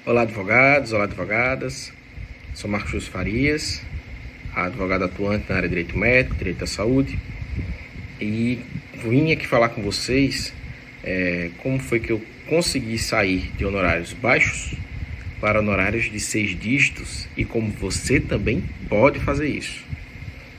Olá, advogados, olá, advogadas. Sou Marcos Júlio Farias, advogado atuante na área de direito médico, direito da saúde, e vim aqui falar com vocês como foi que eu consegui sair de honorários baixos para honorários de 6 dígitos e como você também pode fazer isso.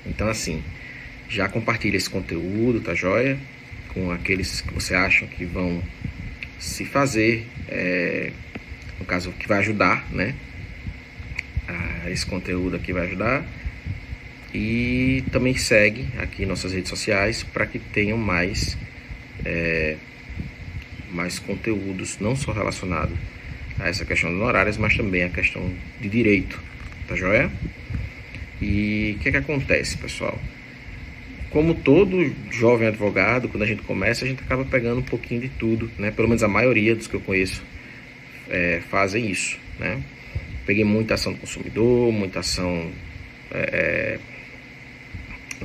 Então, assim, já compartilha esse conteúdo, tá joia? Com aqueles que você acha que vão se fazer, no caso, que vai ajudar, né? Esse conteúdo aqui vai ajudar. E também segue aqui nossas redes sociais para que tenham mais conteúdos, não só relacionado a essa questão de honorários, mas também a questão de direito, tá joia? E o que acontece, pessoal? Como todo jovem advogado, quando a gente começa, a gente acaba pegando um pouquinho de tudo, né? Pelo menos a maioria dos que eu conheço fazem isso, né? Peguei muita ação do consumidor, muita ação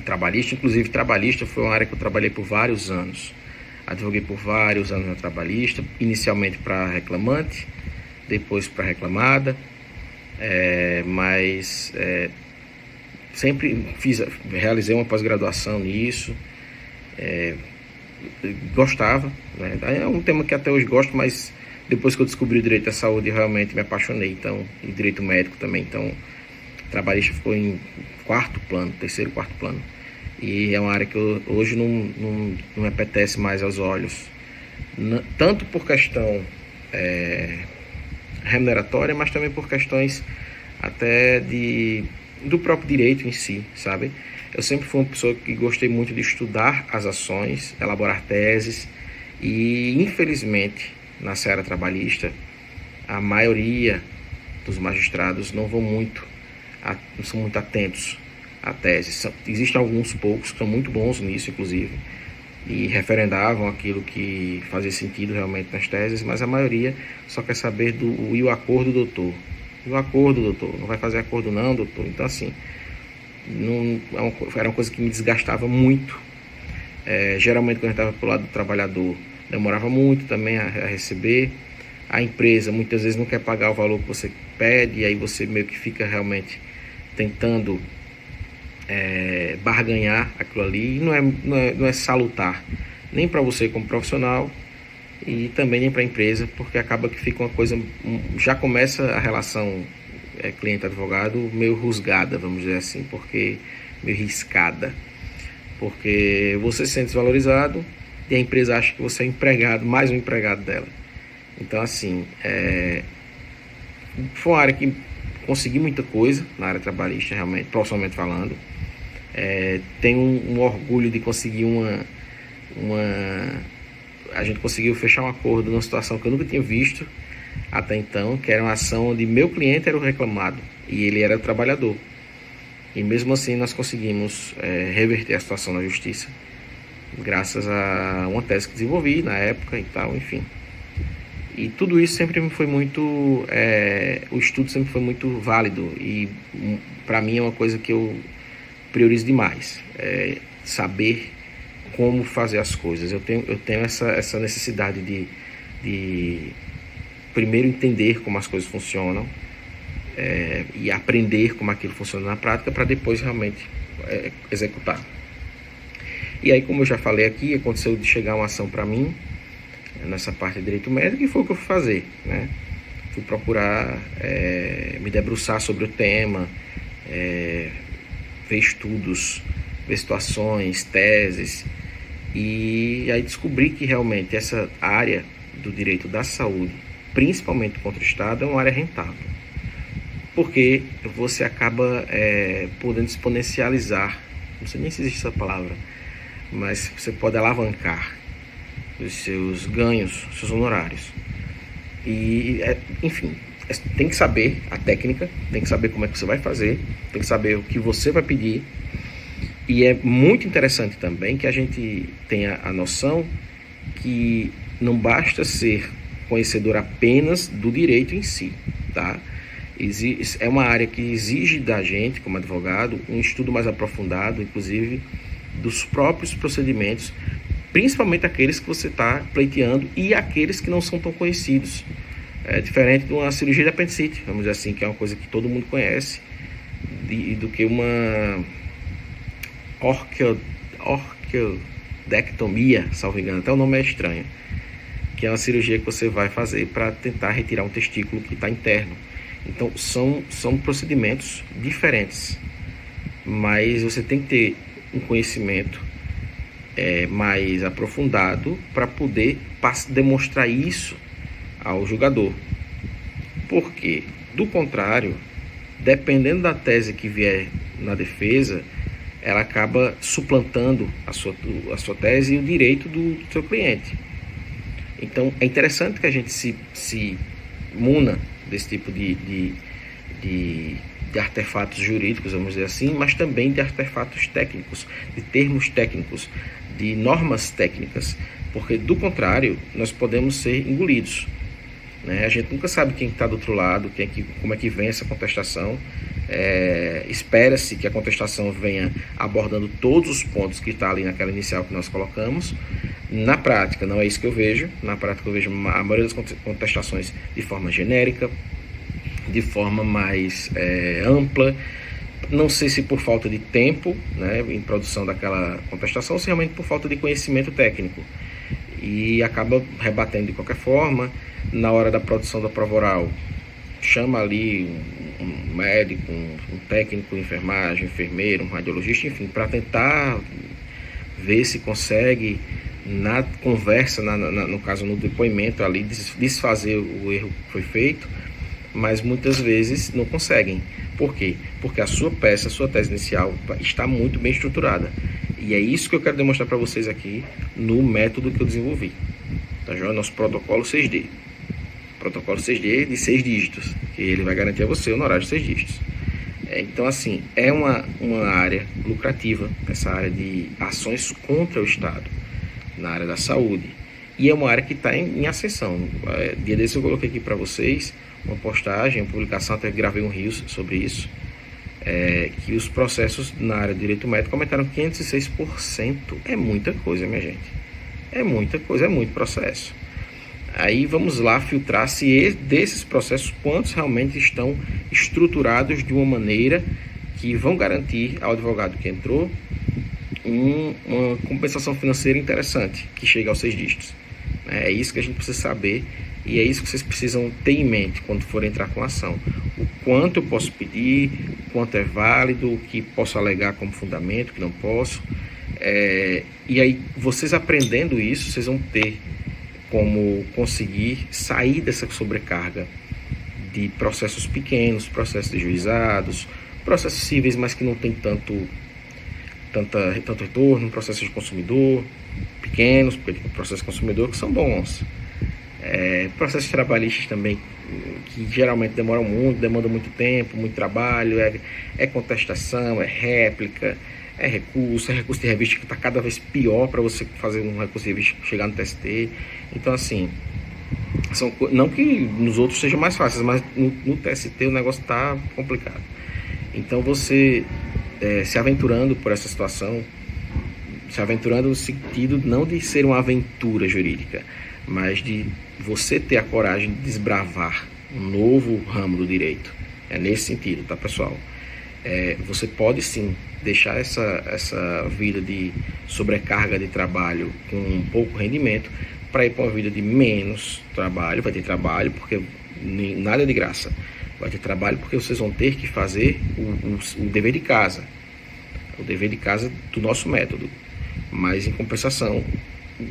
trabalhista, inclusive trabalhista foi uma área que eu trabalhei por vários anos. Advoguei por vários anos na trabalhista, inicialmente para reclamante, depois para reclamada, mas sempre realizei uma pós-graduação nisso, gostava, né? É um tema que até hoje gosto, mas depois que eu descobri o direito da saúde, eu realmente me apaixonei, então, e direito médico também, então, trabalhista ficou em terceiro, quarto plano, e é uma área que hoje não me apetece mais aos olhos, tanto por questão remuneratória, mas também por questões até do próprio direito em si, sabe? Eu sempre fui uma pessoa que gostei muito de estudar as ações, elaborar teses, e infelizmente na seara trabalhista a maioria dos magistrados não são muito atentos à tese. Existem alguns poucos que são muito bons nisso, inclusive, e referendavam aquilo que fazia sentido realmente nas teses, mas a maioria só quer saber e o acordo, doutor? E o acordo, doutor? Não vai fazer acordo não, doutor? Então, assim, era uma coisa que me desgastava muito. Geralmente, quando eu estava pro lado do trabalhador, demorava muito também a receber. A empresa muitas vezes não quer pagar o valor que você pede, e aí você meio que fica realmente tentando barganhar aquilo ali, e não é salutar nem para você como profissional e também nem para a empresa, porque acaba que fica uma coisa, já começa a relação cliente-advogado meio rusgada, vamos dizer assim, porque meio riscada, porque você se sente desvalorizado e a empresa acha que você é empregado, mais um empregado dela. Então, assim, foi uma área que consegui muita coisa na área trabalhista, realmente, profissionalmente falando. Tenho um orgulho de conseguir a gente conseguiu fechar um acordo numa situação que eu nunca tinha visto até então, que era uma ação onde meu cliente era o reclamado e ele era o trabalhador. E mesmo assim nós conseguimos reverter a situação na justiça, graças a uma tese que desenvolvi na época e tal, enfim. E tudo isso sempre me foi muito... o estudo sempre foi muito válido e para mim é uma coisa que eu priorizo demais, saber como fazer as coisas. Eu tenho essa necessidade de primeiro entender como as coisas funcionam e aprender como aquilo funciona na prática para depois realmente executar. E aí, como eu já falei aqui, aconteceu de chegar uma ação para mim nessa parte de direito médico e foi o que eu fui fazer, né? Fui procurar me debruçar sobre o tema, ver estudos, ver situações, teses, e aí descobri que realmente essa área do direito da saúde, principalmente contra o Estado, é uma área rentável, porque você acaba podendo exponencializar, não sei nem se existe essa palavra, mas você pode alavancar os seus ganhos, seus honorários. E, enfim, tem que saber a técnica, tem que saber como é que você vai fazer, tem que saber o que você vai pedir. E é muito interessante também que a gente tenha a noção que não basta ser conhecedor apenas do direito em si, tá? É uma área que exige da gente, como advogado, um estudo mais aprofundado, inclusive dos próprios procedimentos, principalmente aqueles que você está pleiteando e aqueles que não são tão conhecidos. É diferente de uma cirurgia de apendicite, vamos dizer assim, que é uma coisa que todo mundo conhece, do que uma orquiodectomia, salvo engano, até o nome é estranho, que é uma cirurgia que você vai fazer para tentar retirar um testículo que está interno. Então são procedimentos diferentes, mas você tem que ter um conhecimento mais aprofundado para poder demonstrar isso ao julgador. Porque, do contrário, dependendo da tese que vier na defesa, ela acaba suplantando a sua tese e o direito do seu cliente. Então, é interessante que a gente se muna desse tipo de artefatos jurídicos, vamos dizer assim, mas também de artefatos técnicos, de termos técnicos, de normas técnicas, porque, do contrário, nós podemos ser engolidos. A gente nunca sabe quem está do outro lado, como é que vem essa contestação. Espera-se que a contestação venha abordando todos os pontos que está ali naquela inicial que nós colocamos. Na prática, não é isso que eu vejo. Na prática, eu vejo a maioria das contestações de forma genérica, de forma mais ampla. Não sei se por falta de tempo, em produção daquela contestação, ou se realmente por falta de conhecimento técnico. E acaba rebatendo de qualquer forma. Na hora da produção da prova oral, chama ali um médico, um técnico de enfermagem, enfermeiro, um radiologista, enfim, para tentar ver se consegue, na conversa, no caso no depoimento ali, desfazer o erro que foi feito, mas muitas vezes não conseguem. Por quê? Porque a sua peça, a sua tese inicial está muito bem estruturada. E é isso que eu quero demonstrar para vocês aqui no método que eu desenvolvi. Tá joia? Nosso protocolo 6D. Protocolo 6D de 6 dígitos, que ele vai garantir a você o honorário de 6 dígitos. Então, assim, é uma área lucrativa, essa área de ações contra o Estado, na área da saúde. E é uma área que está em ascensão. Dia desse eu coloquei aqui para vocês uma postagem, uma publicação, até gravei um Reels sobre isso, que os processos na área de direito médico aumentaram 506%. É muita coisa, minha gente. É muita coisa, é muito processo. Aí vamos lá filtrar se desses processos, quantos realmente estão estruturados de uma maneira que vão garantir ao advogado que entrou uma compensação financeira interessante, que chega aos 6 dígitos. É isso que a gente precisa saber e é isso que vocês precisam ter em mente quando forem entrar com a ação. O quanto eu posso pedir, o quanto é válido, o que posso alegar como fundamento, o que não posso. E aí, vocês aprendendo isso, vocês vão ter como conseguir sair dessa sobrecarga de processos pequenos, processos de juizados, processos cíveis, mas que não tem tanto retorno, processos de consumidor pequenos, porque tem processos de consumidor que são bons, processos trabalhistas também, que geralmente demandam muito tempo, muito trabalho, é contestação, é réplica, é recurso de revista que está cada vez pior para você fazer um recurso de revista chegar no TST. Então, assim, não que nos outros sejam mais fáceis, mas no TST o negócio está complicado. Então, você se aventurando por essa situação, se aventurando no sentido não de ser uma aventura jurídica, mas de você ter a coragem de desbravar um novo ramo do direito. É nesse sentido, tá, pessoal? Você pode sim deixar essa vida de sobrecarga de trabalho com pouco rendimento para ir para uma vida de menos trabalho. Vai ter trabalho porque nada é de graça. Vai ter trabalho porque vocês vão ter que fazer o dever de casa. O dever de casa do nosso método. Mas em compensação,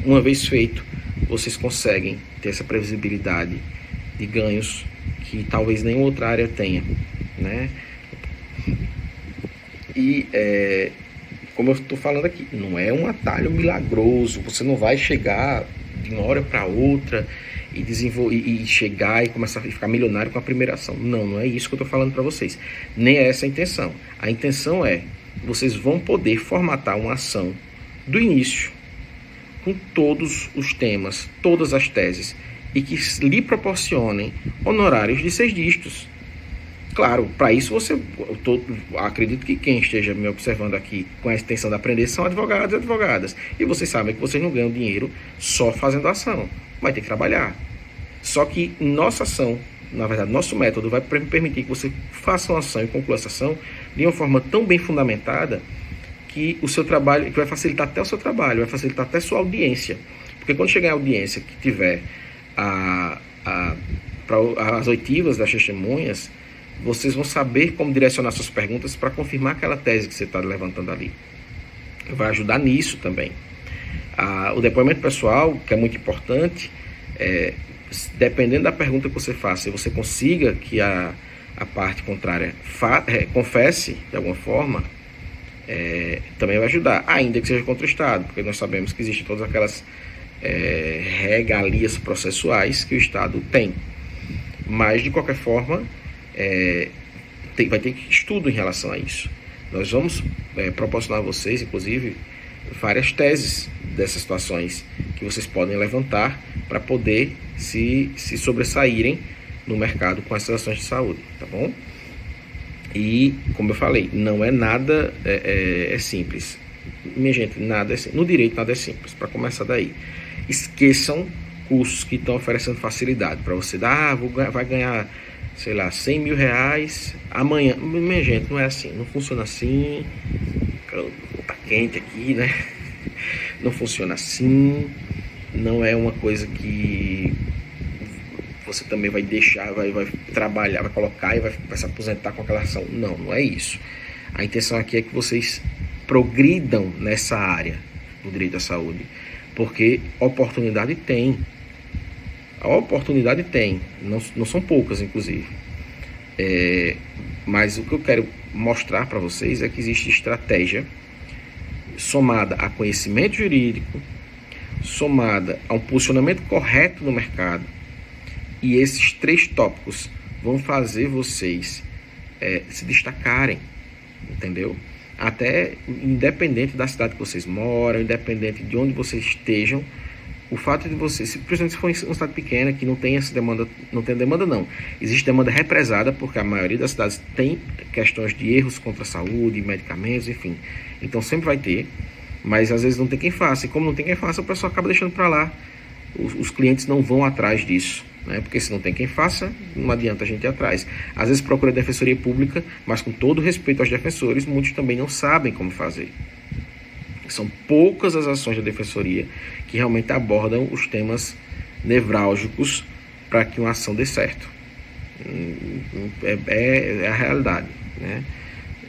uma vez feito, vocês conseguem ter essa previsibilidade de ganhos que talvez nenhuma outra área tenha, né? E, como eu estou falando aqui, não é um atalho milagroso. Você não vai chegar de uma hora para outra e chegar e começar a ficar milionário com a primeira ação. Não é isso que eu estou falando para vocês. Nem é essa a intenção. A intenção é, vocês vão poder formatar uma ação do início, com todos os temas, todas as teses, e que lhe proporcionem honorários de 6 dígitos. Claro, para isso acredito que quem esteja me observando aqui com a intenção de aprender são advogados e advogadas. E vocês sabem que vocês não ganham dinheiro só fazendo ação. Vai ter que trabalhar. Só que nossa ação, na verdade, nosso método vai permitir que você faça uma ação e conclua essa ação de uma forma tão bem fundamentada que o seu trabalho, que vai facilitar até o seu trabalho, vai facilitar até a sua audiência. Porque quando chegar a audiência que tiver as oitivas das testemunhas, vocês vão saber como direcionar suas perguntas para confirmar aquela tese que você está levantando ali. Vai ajudar nisso também. O depoimento pessoal, que é muito importante, dependendo da pergunta que você faça, e você consiga que a parte contrária confesse de alguma forma, também vai ajudar, ainda que seja contra o Estado, porque nós sabemos que existem todas aquelas regalias processuais que o Estado tem. Mas, de qualquer forma, vai ter estudo em relação a isso. Nós vamos proporcionar a vocês, inclusive, várias teses dessas situações que vocês podem levantar para poder se sobressaírem no mercado com essas ações de saúde, tá bom? E, como eu falei, não é nada simples. Minha gente, nada é simples. No direito, nada é simples. Para começar daí, esqueçam cursos que estão oferecendo facilidade para você dar, vai ganhar, sei lá, 100 mil reais amanhã. Minha gente, não é assim, não funciona assim. Tá quente aqui, né? Não funciona assim. Não é uma coisa que você também vai deixar, vai trabalhar, vai colocar e vai se aposentar com aquela ação. Não, não é isso. A intenção aqui é que vocês progridam nessa área do direito à saúde, porque oportunidade tem. A oportunidade tem, não são poucas, inclusive. Mas o que eu quero mostrar para vocês é que existe estratégia somada a conhecimento jurídico, somada a um posicionamento correto no mercado, e esses 3 tópicos vão fazer vocês se destacarem, entendeu? Até independente da cidade que vocês moram, independente de onde vocês estejam, o fato de vocês, principalmente se for uma cidade pequena que não tem essa demanda, não, existe demanda represada, porque a maioria das cidades tem questões de erros contra a saúde, medicamentos, enfim, então sempre vai ter, mas às vezes não tem quem faça, e como não tem quem faça, o pessoal acaba deixando para lá, os clientes não vão atrás disso, né? Porque se não tem quem faça, não adianta a gente ir atrás. Às vezes procura a defensoria pública, mas com todo respeito aos defensores, muitos também não sabem como fazer. São poucas as ações da defensoria que realmente abordam os temas nevrálgicos para que uma ação dê certo. É a realidade, né?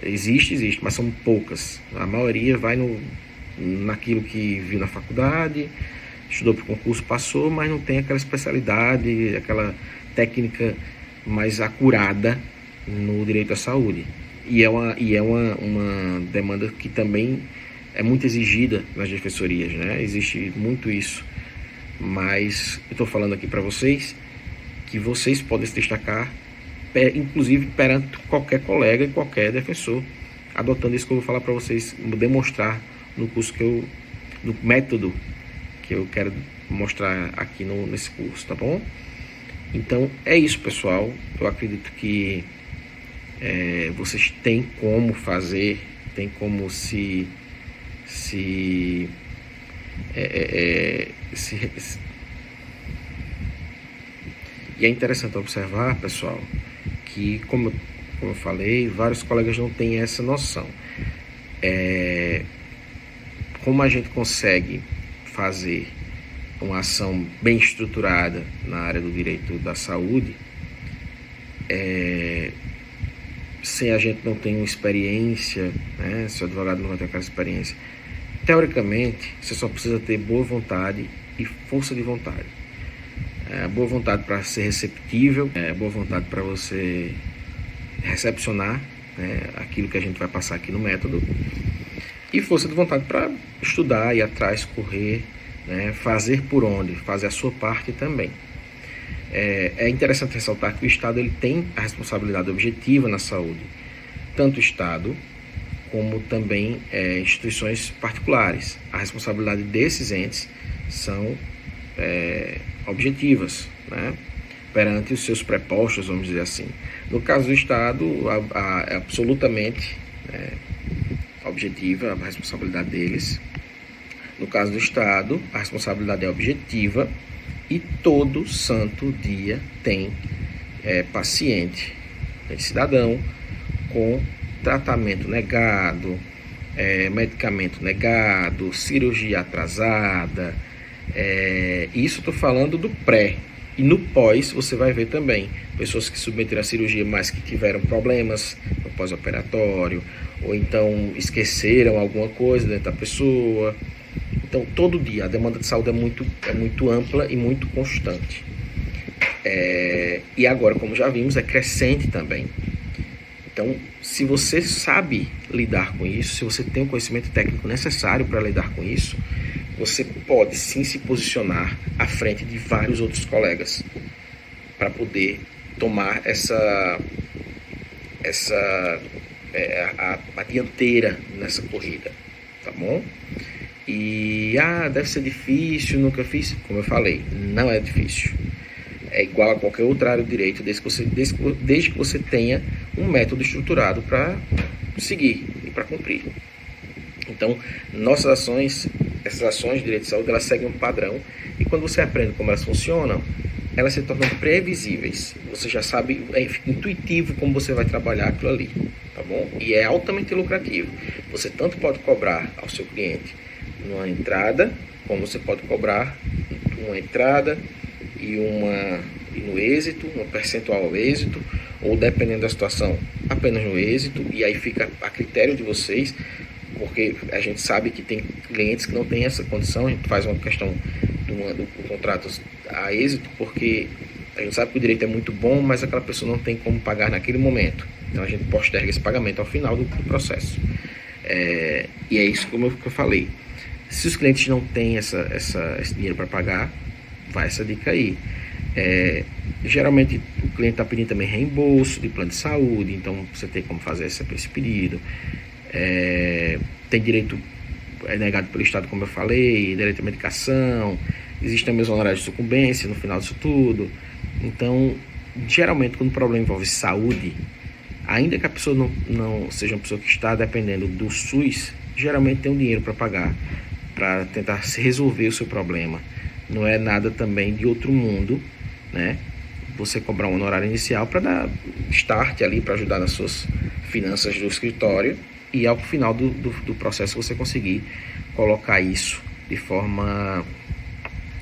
Existe, mas são poucas. A maioria vai naquilo que viu na faculdade, estudou para o concurso, passou, mas não tem aquela especialidade, aquela técnica mais acurada no direito à saúde. E é uma demanda que também é muito exigida nas defensorias, né? Existe muito isso. Mas eu estou falando aqui para vocês que vocês podem se destacar, inclusive perante qualquer colega e qualquer defensor, adotando isso que eu vou falar para vocês, demonstrar no curso no método que eu quero mostrar aqui nesse curso, tá bom? Então é isso, pessoal. Eu acredito que vocês têm como fazer, têm como se e é interessante observar, pessoal, que como eu falei, vários colegas não têm essa noção. Como a gente consegue fazer uma ação bem estruturada na área do direito da saúde, se a gente não tem uma experiência, né, se o advogado não vai ter aquela experiência, teoricamente, você só precisa ter boa vontade e força de vontade. Boa vontade para ser receptível, boa vontade para você recepcionar, né, aquilo que a gente vai passar aqui no método, e força de vontade para estudar, ir atrás, correr, né, fazer por onde, fazer a sua parte também. É interessante ressaltar que o Estado ele tem a responsabilidade objetiva na saúde, tanto o Estado como também instituições particulares. A responsabilidade desses entes são objetivas, né, perante os seus prepostos, vamos dizer assim. No caso do Estado, é absolutamente objetiva a responsabilidade deles. No caso do Estado, a responsabilidade é objetiva E todo santo dia tem paciente, tem cidadão com tratamento negado, medicamento negado, cirurgia atrasada. Isso estou falando do pré. E no pós você vai ver também pessoas que submeteram a cirurgia, mas que tiveram problemas no pós-operatório, ou então esqueceram alguma coisa dentro da pessoa. Então todo dia a demanda de saúde é muito ampla e muito constante. E agora, como já vimos, é crescente também. Então, se você sabe lidar com isso, se você tem o conhecimento técnico necessário para lidar com isso, você pode sim se posicionar à frente de vários outros colegas para poder tomar a dianteira nessa corrida, tá bom? E deve ser difícil, nunca fiz. Como eu falei, não é difícil. É igual a qualquer outra área do direito, desde que você tenha um método estruturado para seguir e para cumprir. Então, essas ações de direito de saúde, elas seguem um padrão, e quando você aprende como elas funcionam, elas se tornam previsíveis. Você já sabe, é intuitivo como você vai trabalhar aquilo ali, tá bom? E é altamente lucrativo. Você tanto pode cobrar ao seu cliente numa entrada, como você pode cobrar uma entrada e no êxito, um percentual ao êxito, ou dependendo da situação, apenas no êxito, e aí fica a critério de vocês, porque a gente sabe que tem clientes que não têm essa condição. A gente faz uma questão do contrato a êxito, porque a gente sabe que o direito é muito bom, mas aquela pessoa não tem como pagar naquele momento, então a gente posterga esse pagamento ao final do processo. E é isso como eu falei. Se os clientes não têm esse dinheiro para pagar, vai essa dica aí. Geralmente o cliente está pedindo também reembolso de plano de saúde, então você tem como fazer esse pedido. Tem direito negado pelo Estado, como eu falei, direito à medicação, existem também os honorários de sucumbência no final disso tudo. Então, geralmente, quando o problema envolve saúde, ainda que a pessoa não seja uma pessoa que está dependendo do SUS, geralmente tem um dinheiro para pagar, para tentar se resolver o seu problema. Não é nada também de outro mundo, né? Você cobrar um honorário inicial para dar start ali, para ajudar nas suas finanças do escritório, e ao final do processo você conseguir colocar isso de forma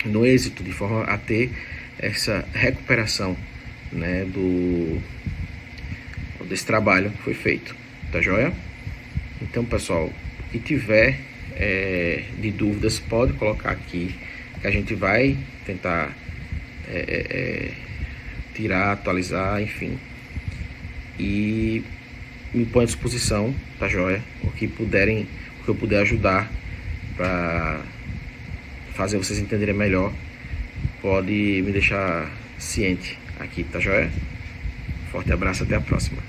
no êxito, de forma a ter essa recuperação, né, desse trabalho que foi feito, tá joia? Então, pessoal, o que tiver de dúvidas pode colocar aqui, que a gente vai tentar tirar, atualizar, enfim, e me põe à disposição, tá joia? O que eu puder ajudar para fazer vocês entenderem melhor, pode me deixar ciente aqui, tá joia? Forte abraço, até a próxima.